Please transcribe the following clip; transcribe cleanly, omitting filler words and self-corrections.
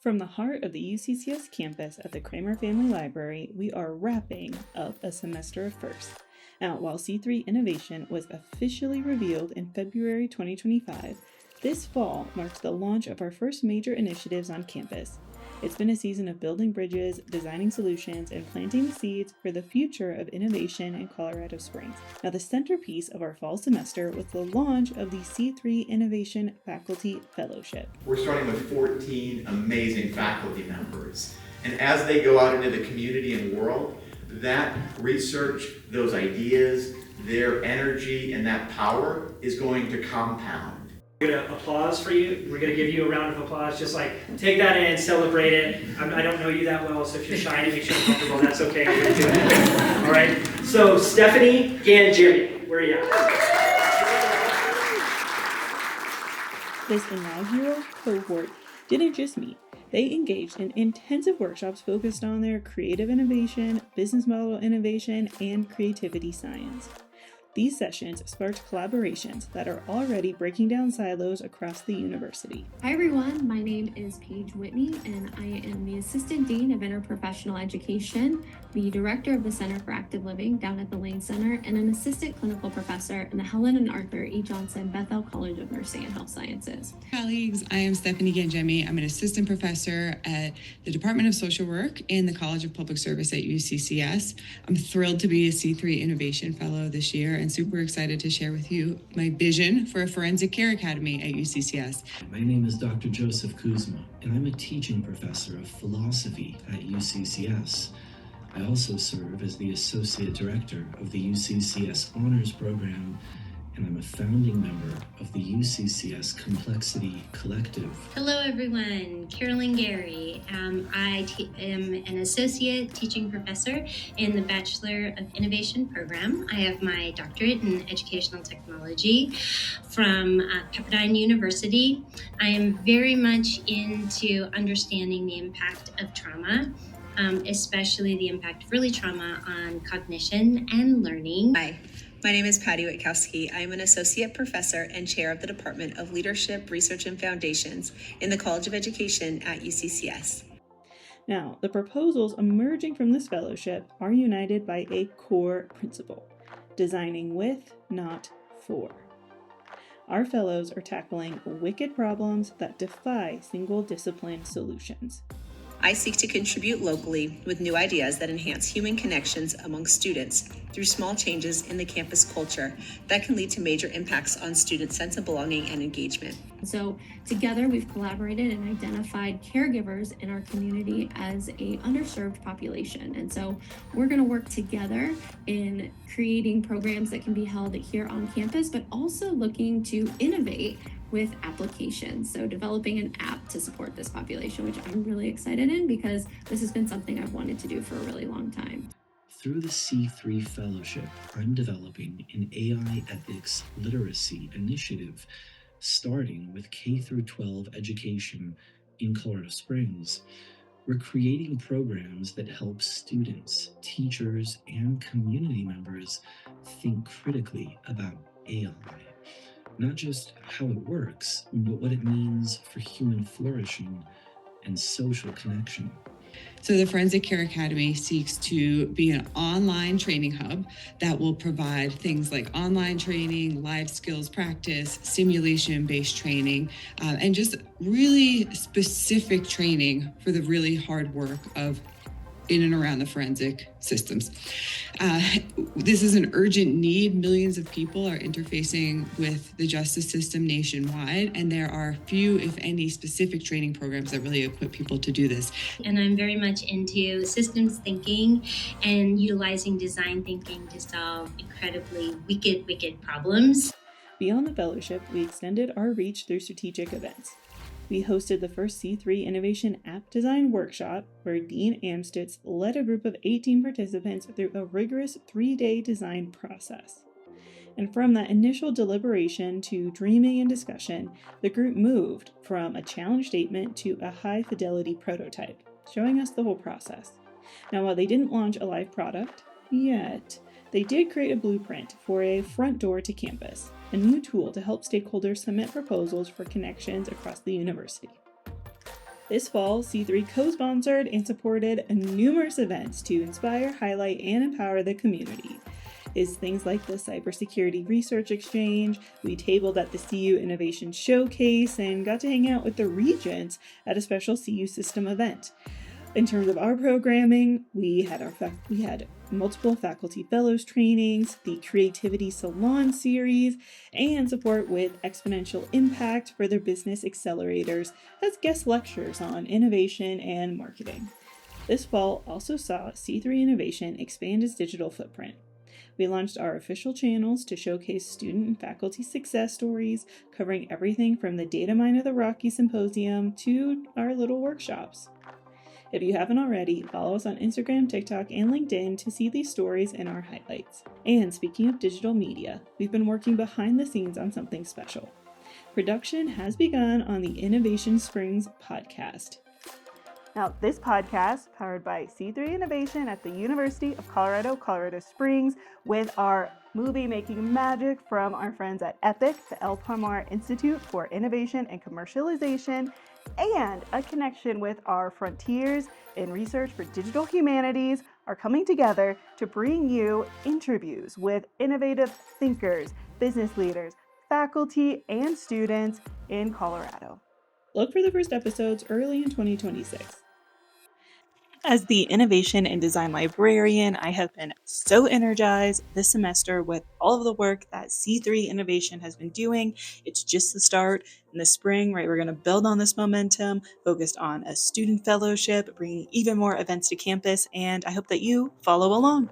From the heart of the UCCS campus at the Kramer Family Library, we are wrapping up a semester of firsts. Now, while C3 Innovation was officially revealed in February 2025, this fall marks the launch of our first major initiatives on campus. It's been a season of building bridges, designing solutions, and planting the seeds for the future of innovation in Colorado Springs. Now, the centerpiece of our fall semester was the launch of the C3 Innovation Faculty Fellowship. We're starting with 14 amazing faculty members. And as they go out into the community and world, that research, those ideas, their energy, and that power is going to compound. We're going to applause for you. We're going to give you a round of applause. Just like take that in, celebrate it. I don't know you that well, so if you're shy to make sure you're comfortable, that's okay. We're going to do it. All right. So Stephanie and Jerry, where are you at? This inaugural cohort didn't just meet. They engaged in intensive workshops focused on their creative innovation, business model innovation, and creativity science. These sessions sparked collaborations that are already breaking down silos across the university. Hi everyone, my name is Paige Whitney and I am the Assistant Dean of Interprofessional Education, the Director of the Center for Active Living down at the Lane Center, and an Assistant Clinical Professor in the Helen and Arthur E. Johnson Bethel College of Nursing and Health Sciences. Colleagues, I am Stephanie Gangemi. I'm an Assistant Professor at the Department of Social Work in the College of Public Service at UCCS. I'm thrilled to be a C3 Innovation Fellow this year and super excited to share with you my vision for a Forensic Care Academy at UCCS. My name is Dr. Joseph Kuzma, and I'm a teaching professor of philosophy at UCCS. I also serve as the Associate Director of the UCCS Honors Program, and I'm a founding member of the UCCS Complexity Collective. Hello everyone, Carolyn Gary. I am an associate teaching professor in the Bachelor of Innovation program. I have my doctorate in educational technology from Pepperdine University. I am very much into understanding the impact of trauma, especially the impact of early trauma on cognition and learning. Hi. My name is Patty Witkowski. I am an associate professor and chair of the Department of Leadership, Research, and Foundations in the College of Education at UCCS. Now, the proposals emerging from this fellowship are united by a core principle: designing with, not for. Our fellows are tackling wicked problems that defy single discipline solutions. I seek to contribute locally with new ideas that enhance human connections among students through small changes in the campus culture that can lead to major impacts on students' sense of belonging and engagement. So together we've collaborated and identified caregivers in our community as a underserved population. And so we're going to work together in creating programs that can be held here on campus, but also looking to innovate with applications. So developing an app to support this population, which I'm really excited in because this has been something I've wanted to do for a really long time. Through the C3 Fellowship, I'm developing an AI ethics literacy initiative starting with K-12 education in Colorado Springs. We're creating programs that help students, teachers, and community members think critically about AI. Not just how it works, but what it means for human flourishing and social connection. So the Forensic Care Academy seeks to be an online training hub that will provide things like online training, live skills practice, simulation-based training, and just really specific training for the really hard work of in and around the forensic systems. This is an urgent need. Millions of people are interfacing with the justice system nationwide, and there are few, if any, specific training programs that really equip people to do this. And I'm very much into systems thinking and utilizing design thinking to solve incredibly wicked problems. Beyond the fellowship, we extended our reach through strategic events. We hosted the first C3 Innovation App Design Workshop, where Dean Amstutz led a group of 18 participants through a rigorous 3-day design process. And from that initial deliberation to dreaming and discussion, the group moved from a challenge statement to a high-fidelity prototype, showing us the whole process. Now, while they didn't launch a live product yet, they did create a blueprint for a front door to campus, a new tool to help stakeholders submit proposals for connections across the university. This fall, C3 co-sponsored and supported numerous events to inspire, highlight, and empower the community. Is things like the Cybersecurity Research Exchange, we tabled at the CU Innovation Showcase, and got to hang out with the Regents at a special CU System event. In terms of our programming, we had multiple faculty fellows trainings, the Creativity Salon series, and support with Exponential Impact for their business accelerators as guest lectures on innovation and marketing. This fall also saw C3 Innovation expand its digital footprint. We launched our official channels to showcase student and faculty success stories, covering everything from the Data Mine of the Rocky Symposium to our little workshops. If you haven't already, follow us on Instagram, TikTok, and LinkedIn to see these stories and our highlights. And speaking of digital media, we've been working behind the scenes on something special. Production has begun on the Innovation Springs podcast. Now, this podcast, powered by C3 Innovation at the University of Colorado Springs, with our movie-making magic from our friends at EPIC, the El Palmar Institute for Innovation and Commercialization, and a connection with our Frontiers in Research for Digital Humanities, are coming together to bring you interviews with innovative thinkers, business leaders, faculty, and students in Colorado. Look for the first episodes early in 2026. As the Innovation and Design Librarian, I have been so energized this semester with all of the work that C3 Innovation has been doing. It's just the start. In the spring, right, we're going to build on this momentum, focused on a student fellowship, bringing even more events to campus, and I hope that you follow along.